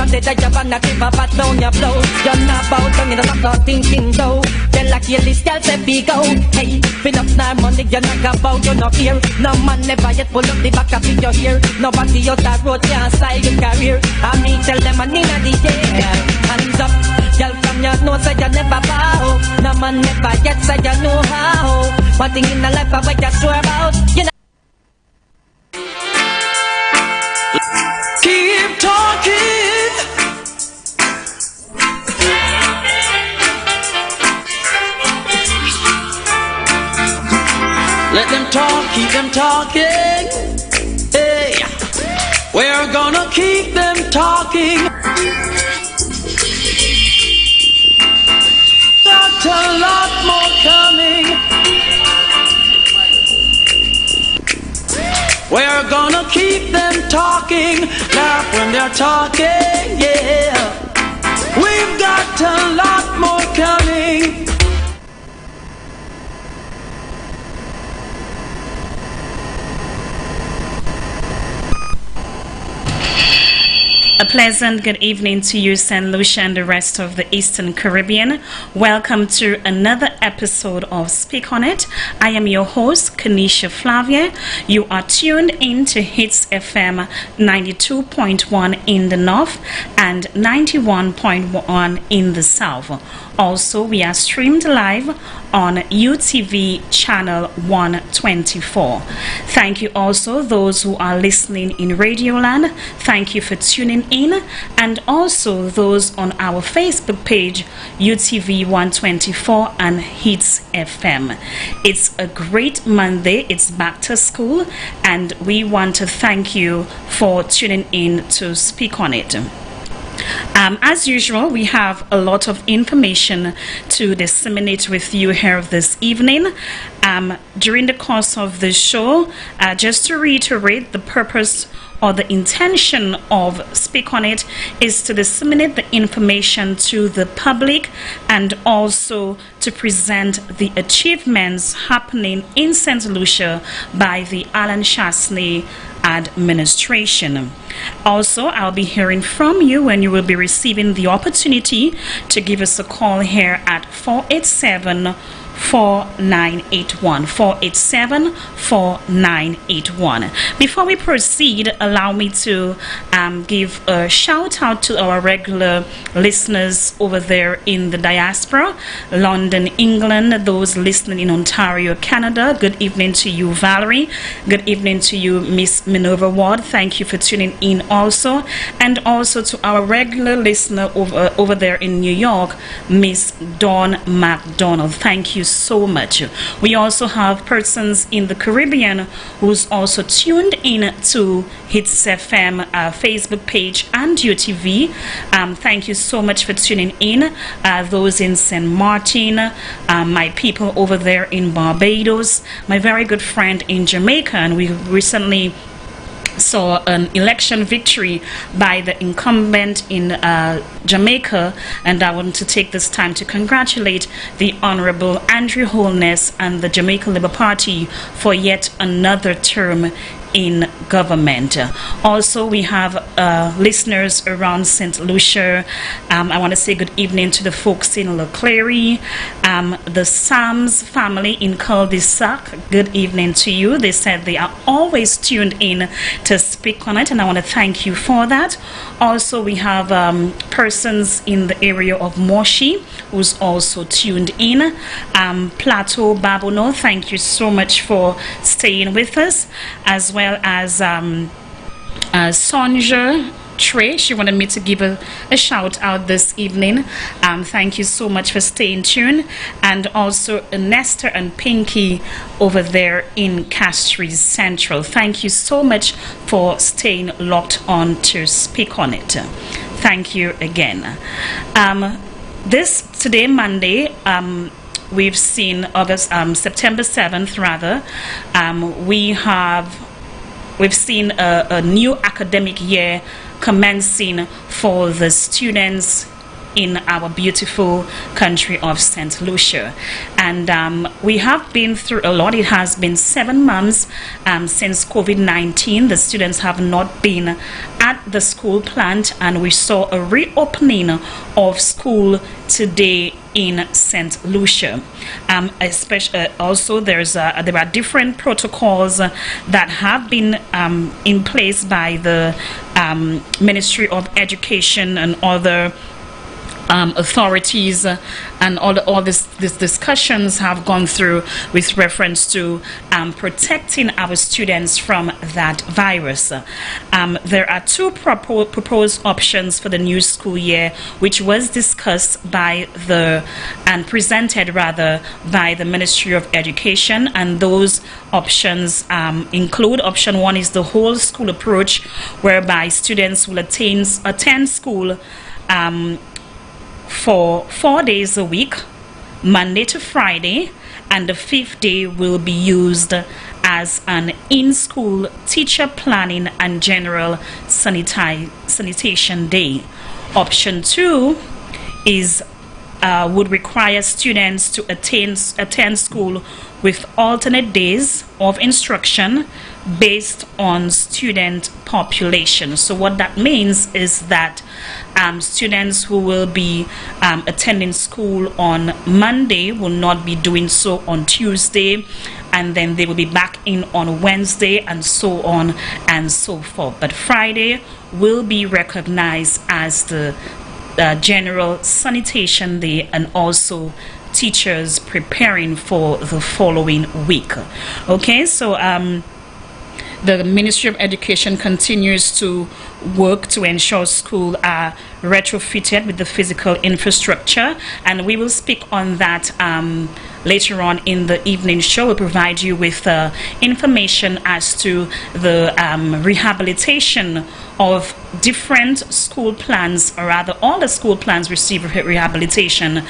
say that you're gonna give a pat down your blow. You're not bout down in the start thinking though. Tell like your list, girl, say be go. Hey, fill up now money, you're not about, you're not here. No man never yet pull up the back of your hair. Nobody out that road can't slide your career. I mean, tell them I need a DJ. Hands up, girl, from your nose, say you never bow. No man never yet say you know how. One thing in the life I what you swear about, you know. Keep talking. Let them talk, keep them talking. Hey, we're gonna keep them talking. Got a lot more coming. We're gonna keep them talking. Laugh when they're talking, yeah. We've got a lot more coming. A pleasant good evening to you, St. Lucia and the rest of the Eastern Caribbean. Welcome to another episode of Speak On It. I am your host, Kanisha Flavia. You are tuned in to Hitz FM 92.1 in the north and 91.1 in the south. Also, we are streamed live on UTV channel 124. Thank you also those who are listening in Radioland. Thank you for tuning in, and also those on our Facebook page UTV 124 and Hitz FM. It's a great Monday. It's back to school, and we want to thank you for tuning in to Speak On It. As usual, we have a lot of information to disseminate with you here this evening. During the course of the show, just to reiterate, the purpose or the intention of Speak On It is to disseminate the information to the public and also to present the achievements happening in St. Lucia by the Alan Chasney administration. Also, I'll be hearing from you when you will be receiving the opportunity to give us a call here at 487-4981. 487-4981. Before we proceed, allow me to give a shout out to our regular listeners over there in the diaspora, London, England, those listening in Ontario, Canada. Good evening to you, Valerie. Good evening to you, Miss Minerva Ward. Thank you for tuning in also. And also to our regular listener over there in New York, Miss Dawn McDonald. Thank you so much. We also have persons in the Caribbean who's also tuned in to Hitz FM Facebook page and UTV. Thank you so much for tuning in. Those in St. Martin, my people over there in Barbados, my very good friend in Jamaica, and we recently saw an election victory by the incumbent in Jamaica, and I want to take this time to congratulate the Honorable Andrew Holness and the Jamaica Labour Party for yet another term in government. Also, we have listeners around St. Lucia. I want to say good evening to the folks in La Clary, the Sams family in Cul-de-Sac. Good evening to you. They said they are always tuned in to Speak On It, and I want to thank you for that. Also, we have persons in the area of Moshi who's also tuned in. Plateau Babono, thank you so much for staying with us, as well as Sonja Trey. She wanted me to give a shout out this evening. Thank you so much for staying tuned. And also Nestor and Pinky over there in Castries Central. Thank you so much for staying locked on to Speak On It. Thank you again. Today, Monday, we've seen September 7th, rather. We've seen a new academic year commencing for the students in our beautiful country of St. Lucia. And we have been through a lot. It has been 7 months since COVID-19. The students have not been at the school plant, and we saw a reopening of school today in St. Lucia. Especially also there are different protocols that have been in place by the Ministry of Education and other authorities, and all these discussions have gone through with reference to protecting our students from that virus. There are two proposed options for the new school year, which was discussed and presented by the Ministry of Education, and those options include: option 1 is the whole school approach, whereby students will attend school for 4 days a week, Monday to Friday, and the 5th day will be used as an in-school teacher planning and general sanitation day. Option 2 is would require students to attend school with alternate days of instruction based on student population. So what that means is that students who will be attending school on Monday will not be doing so on Tuesday, and then they will be back in on Wednesday, and so on and so forth. But Friday will be recognized as the general sanitation day, and also teachers preparing for the following week. Okay, so the Ministry of Education continues to work to ensure schools are retrofitted with the physical infrastructure, and we will speak on that later on in the evening show. We'll provide you with information as to the rehabilitation of different school plans, or rather all the school plans receive rehabilitation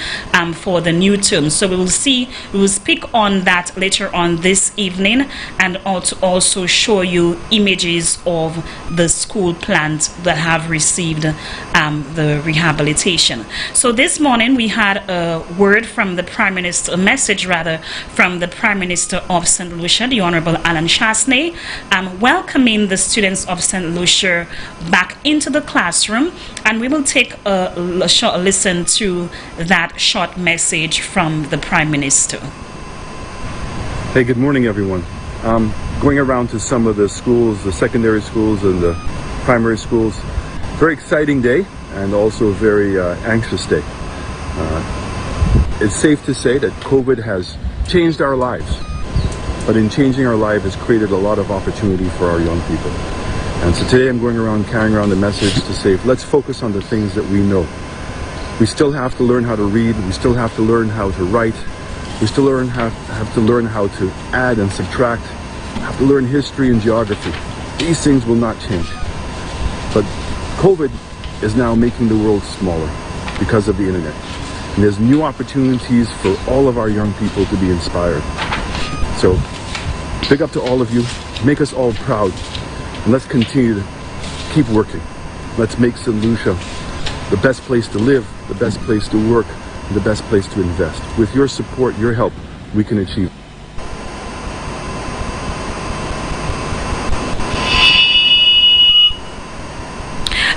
for the new term. So we will speak on that later on this evening, and also show you images of the school plans that have received the rehabilitation. So this morning we had a word from the Prime Minister, a message rather, from the Prime Minister of St. Lucia, the Honorable Alan Chasney, welcoming the students of St. Lucia back into the classroom, and we will take a short listen to that short message from the Prime Minister. Hey, good morning, everyone. Going around to some of the schools, the secondary schools and the primary schools. Very exciting day, and also a very anxious day. It's safe to say that COVID has changed our lives, but in changing our lives has created a lot of opportunity for our young people. And so today I'm going around carrying around the message to say, let's focus on the things that we know. We still have to learn how to read, we still have to learn how to write, we still have to learn how to add and subtract, have to learn history and geography. These things will not change. But COVID is now making the world smaller because of the internet. And there's new opportunities for all of our young people to be inspired. So, big up to all of you. Make us all proud. And let's continue to keep working. Let's make St. Lucia the best place to live, the best place to work, and the best place to invest. With your support, your help, we can achieve.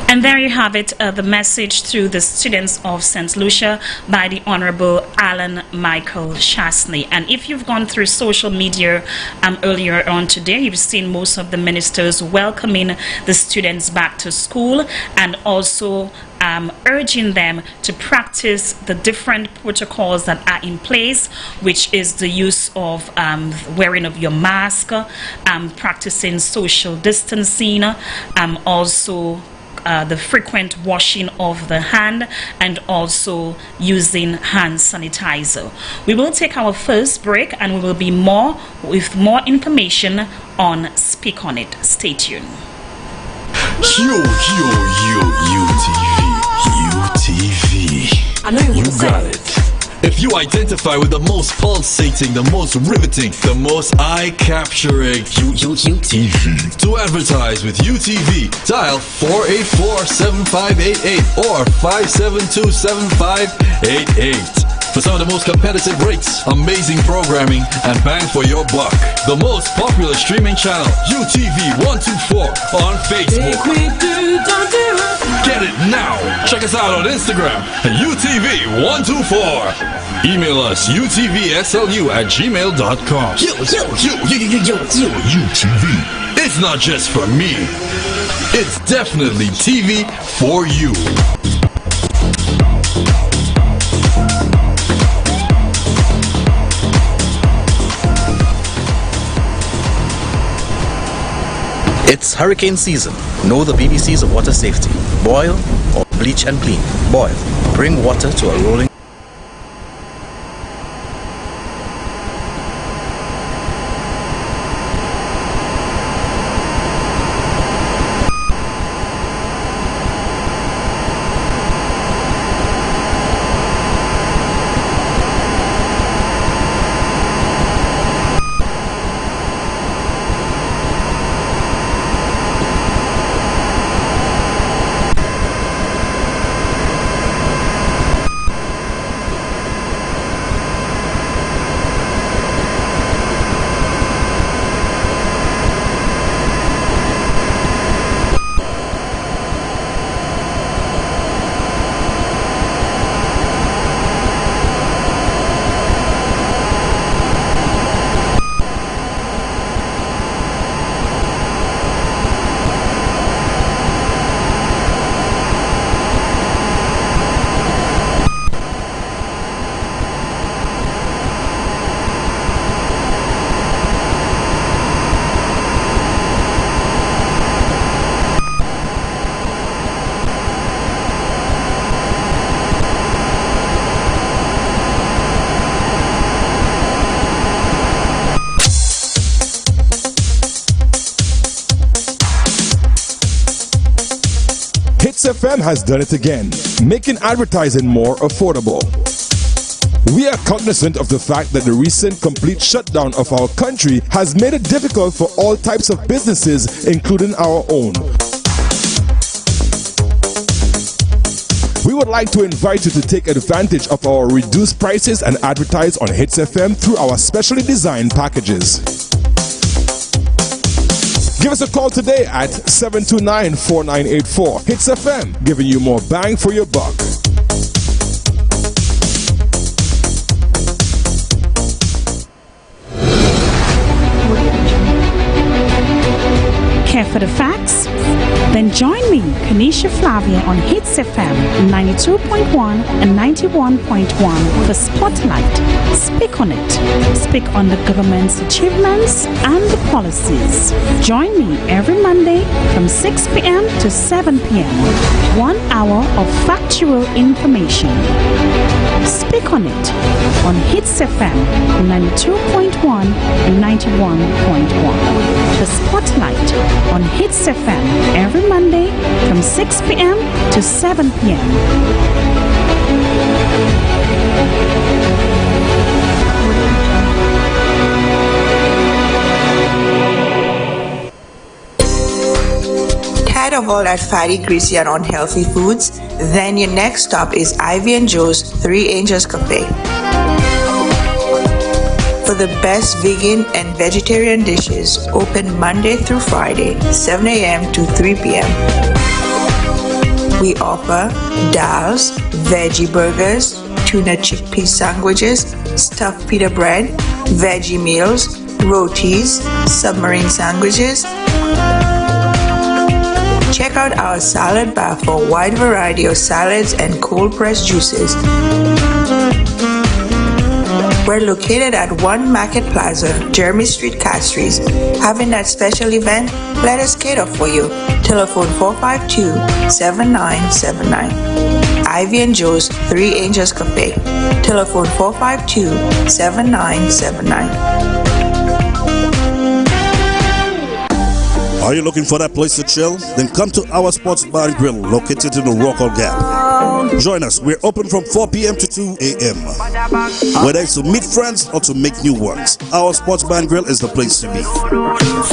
And there you have it, the message to the students of St. Lucia by the Honorable Alan Michael Chasney. And if you've gone through social media earlier on today, you've seen most of the ministers welcoming the students back to school, and also urging them to practice the different protocols that are in place, which is the use of wearing of your mask, practicing social distancing, also the frequent washing of the hand, and also using hand sanitizer. We will take our first break, and we will be with more information on Speak On It. Stay tuned. UTV. I know you got it. If you You identify with the most pulsating, the most riveting, the most eye-capturing UTV. To advertise with UTV, dial 484-7588 or 572-7588. For some of the most competitive rates, amazing programming, and bang for your buck. The most popular streaming channel, UTV 124 on Facebook. Get it now. Check us out on Instagram at UTV 124. Email us utvslu@gmail.com. UTV. It's not just for me. It's definitely TV for you. It's hurricane season. Know the BBCs of water safety. Boil or bleach and clean. Boil. Bring water to a rolling. Hitz FM has done it again, making advertising more affordable. We are cognizant of the fact that the recent complete shutdown of our country has made it difficult for all types of businesses, including our own. We would like to invite you to take advantage of our reduced prices and advertise on Hitz FM through our specially designed packages. Give us a call today at 729-4984. Hitz FM, giving you more bang for your buck. Care for the facts? Then join me, Kanisha Flavia, on Hitz FM 92.1 and 91.1 for Spotlight. Speak on it. Speak on the government's achievements and the policies. Join me every Monday from 6 p.m. to 7 p.m. 1 hour of factual information. Speak on it on Hitz FM 92.1 and 91.1. The Spotlight on Hitz FM every Monday from 6 p.m. to 7 p.m. Tired of all that fatty, greasy, and unhealthy foods? Then your next stop is Ivy and Joe's Three Angels Cafe. For the best vegan and vegetarian dishes, open Monday through Friday, 7 a.m. to 3 p.m. We offer dals, veggie burgers, tuna chickpea sandwiches, stuffed pita bread, veggie meals, rotis, submarine sandwiches. Check out our salad bar for a wide variety of salads and cold-pressed juices. We're located at 1 Market Plaza, Jeremy Street, Castries. Having that special event? Let us cater for you. Telephone 452-7979. Ivy and Joe's Three Angels Cafe. Telephone 452-7979. Are you looking for that place to chill? Then come to our sports bar and grill located in the Rockall Gap. down. Join us. We're open from 4 p.m. to 2 a.m. Whether it's to meet friends or to make new ones, our Sports Bar and Grill is the place to be.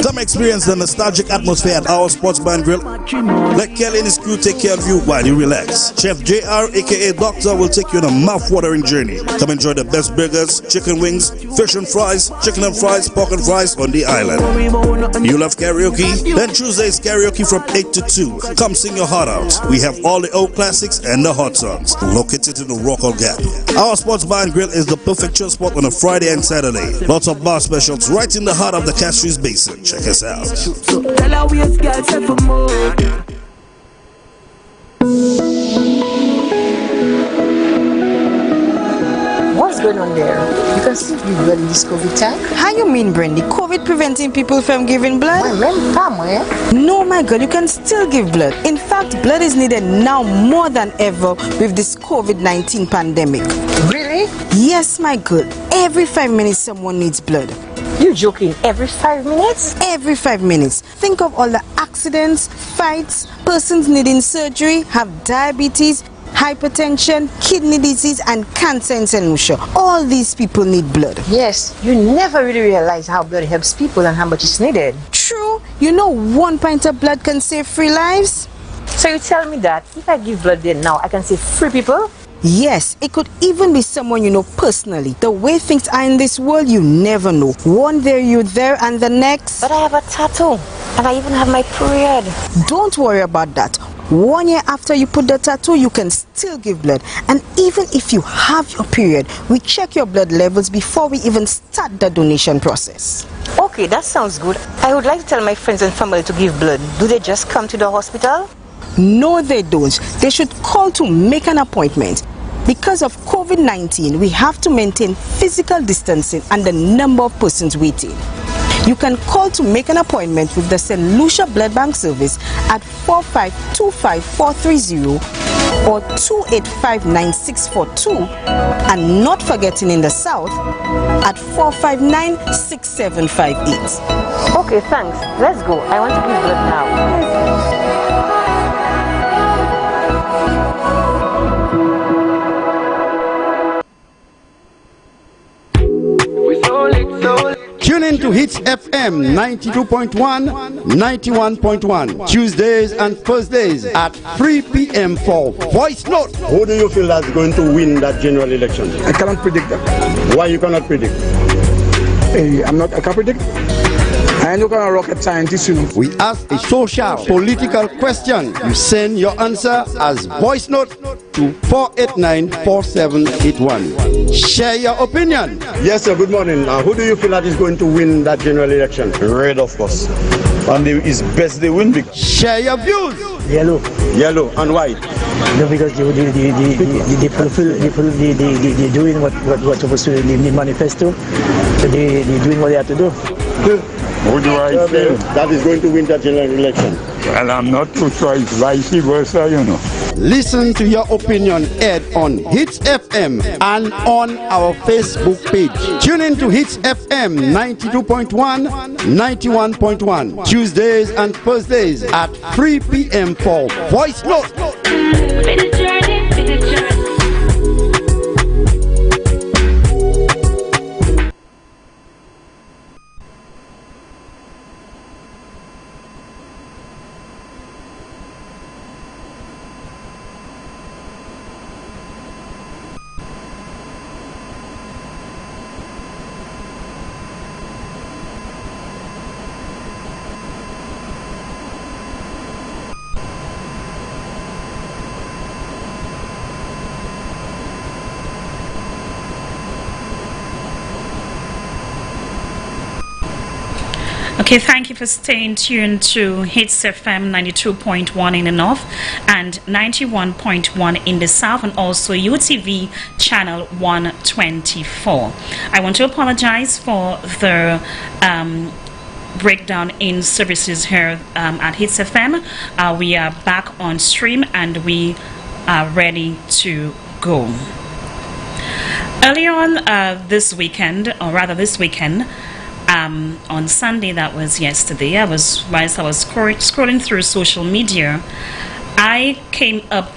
Come experience the nostalgic atmosphere at our Sports Bar and Grill. Let Kelly and his crew take care of you while you relax. Chef JR, aka Doctor, will take you on a mouth-watering journey. Come enjoy the best burgers, chicken wings, fish and fries, chicken and fries, pork and fries on the island. You love karaoke? Then Tuesday's karaoke from 8 to 2. Come sing your heart out. We have all the old classics and the hot songs located in the Rockall Gap. Our Sports Bar and Grill is the perfect chill spot on a Friday and Saturday. Lots of bar specials right in the heart of the Castries Basin. Check us out. What's going on there? You can still give blood in this COVID time. How you mean, Brandy? COVID preventing people from giving blood? No, my girl, you can still give blood. In fact, blood is needed now more than ever with this COVID-19 pandemic. Really? Yes, my girl. Every 5 minutes someone needs blood. You're joking? Every 5 minutes? Every 5 minutes. Think of all the accidents, fights, persons needing surgery, have diabetes, hypertension, kidney disease, and cancer in St. Lucia. All these people need blood. Yes, you never really realize how blood helps people and how much is needed. True. You know 1 pint of blood can save 3 lives? So you tell me that if I give blood then now, I can save 3 people? Yes, it could even be someone you know personally. The way things are in this world, you never know. One day you're there and the next. But I have a tattoo and I even have my period. Don't worry about that. 1 year after you put the tattoo, you can still give blood. And even if you have your period, we check your blood levels before we even start the donation process. Okay, that sounds good. I would like to tell my friends and family to give blood. Do they just come to the hospital? No, they don't. They should call to make an appointment. Because of COVID-19, we have to maintain physical distancing and the number of persons waiting. You can call to make an appointment with the St. Lucia Blood Bank Service at 4525-430 or 285-9642, and not forgetting in the south at 459-6758. Okay, thanks. Let's go. I want to give blood now. Tune in to Hitz FM 92.1, 91.1, Tuesdays and Thursdays at 3 p.m. for Voice Note. Who do you feel that's going to win that general election? I cannot predict that. Why you cannot predict? I can't predict. I am not a rocket scientist, you know. We ask a social, political question. You send your answer as voice note to 489-4781. Share your opinion. Yes, sir. Good morning. Who do you feel that is going to win that general election? Red, of course. And it's best they win. Share your views. Yellow. Yellow. And white. No, because they fulfill, they doing what supposed to be the manifesto. So they doing what they have to do. Who do I feel? That is going to win that general election. Well, I'm not too sure. It's vice versa, you know. Listen to your opinion aired on Hitz FM and on our Facebook page. Tune in to Hitz FM 92.1, 91.1, Tuesdays and Thursdays at 3 p.m. for Voice Note. Okay, thank you for staying tuned to Hitz FM 92.1 in the north and 91.1 in the south, and also UTV channel 124. I want to apologize for the breakdown in services here at Hitz FM. We are back on stream and we are ready to go. Earlier on this weekend, on Sunday, that was yesterday, whilst I was scrolling through social media, I came up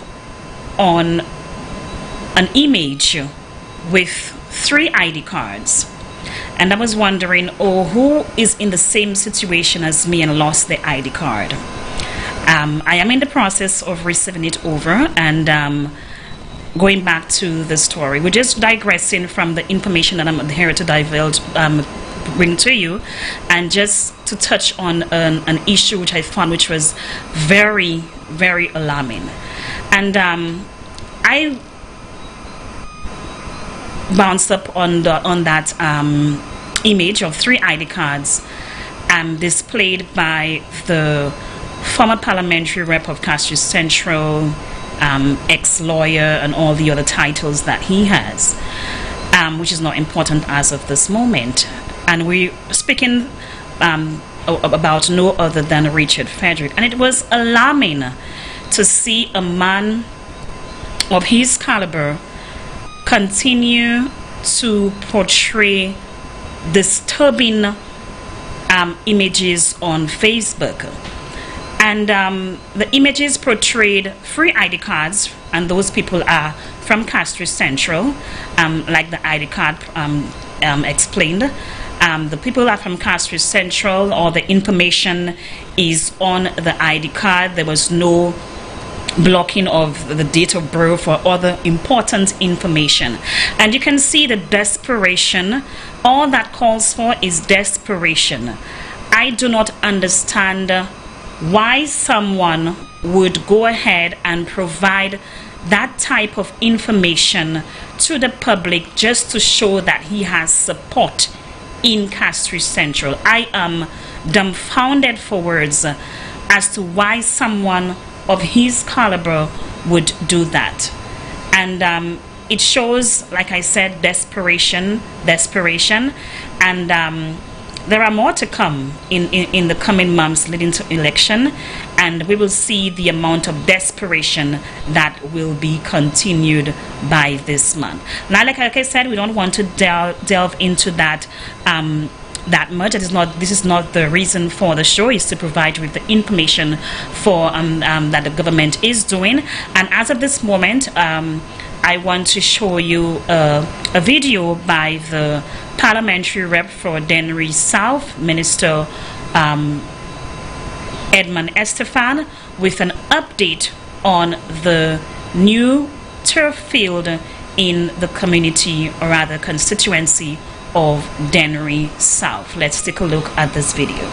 on an image with 3 ID cards. And I was wondering, who is in the same situation as me and lost the ID card? I am in the process of receiving it over and going back to the story. We're just digressing from the information that I'm here to bring to you, and just to touch on an issue which I found which was very, very alarming. And I bounced up on that image of 3 ID cards displayed by the former parliamentary rep of Castries Central, ex-lawyer, and all the other titles that he has, which is not important as of this moment. And we're speaking about no other than Richard Frederick. And it was alarming to see a man of his caliber continue to portray disturbing images on Facebook. And the images portrayed 3 ID cards, and those people are from Castries Central, like the ID card explained. The people are from Castries Central, or the information is on the ID card. There was no blocking of the date of birth or other important information. And you can see the desperation. All that calls for is desperation. I do not understand why someone would go ahead and provide that type of information to the public just to show that he has support in Castries Central. I am dumbfounded for words as to why someone of his caliber would do that. And it shows, like I said, desperation, and there are more to come in the coming months leading to election, and we will see the amount of desperation that will be continued by this man. Now, like I said, we don't want to delve into that that much. This is not the reason for the show. Is to provide you with the information for that the government is doing. And as of this moment, I want to show you a video by the parliamentary rep for Dennery South, Minister Edmund Estefan, with an update on the new turf field in the community, or rather constituency, of Dennery South. Let's take a look at this video.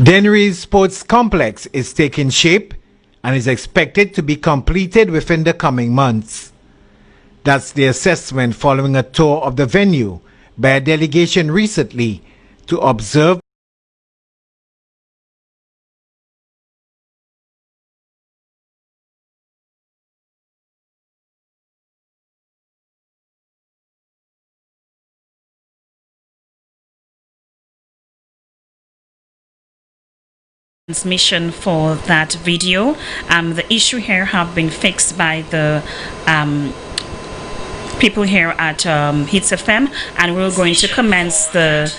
Dennery's sports complex is taking shape and is expected to be completed within the coming months. That's the assessment following a tour of the venue by a delegation recently to observe transmission for that video. The issue here have been fixed by the people here at Hitz FM, and we're going to commence the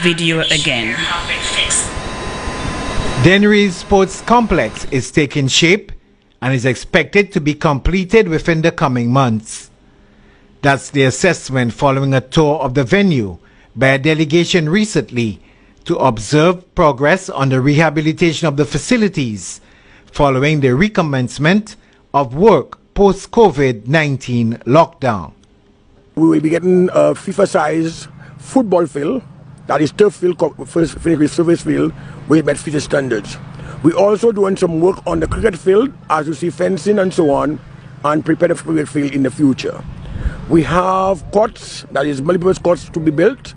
video again. Dennery's sports complex is taking shape and is expected to be completed within the coming months. That's the assessment following a tour of the venue by a delegation recently to observe progress on the rehabilitation of the facilities following the recommencement of work post-COVID-19 lockdown. We will be getting a FIFA-sized football field, that is turf field, service field, with met FIFA standards. We're also doing some work on the cricket field, as you see, fencing and so on, and prepare the cricket field in the future. We have courts, that is multiple courts to be built.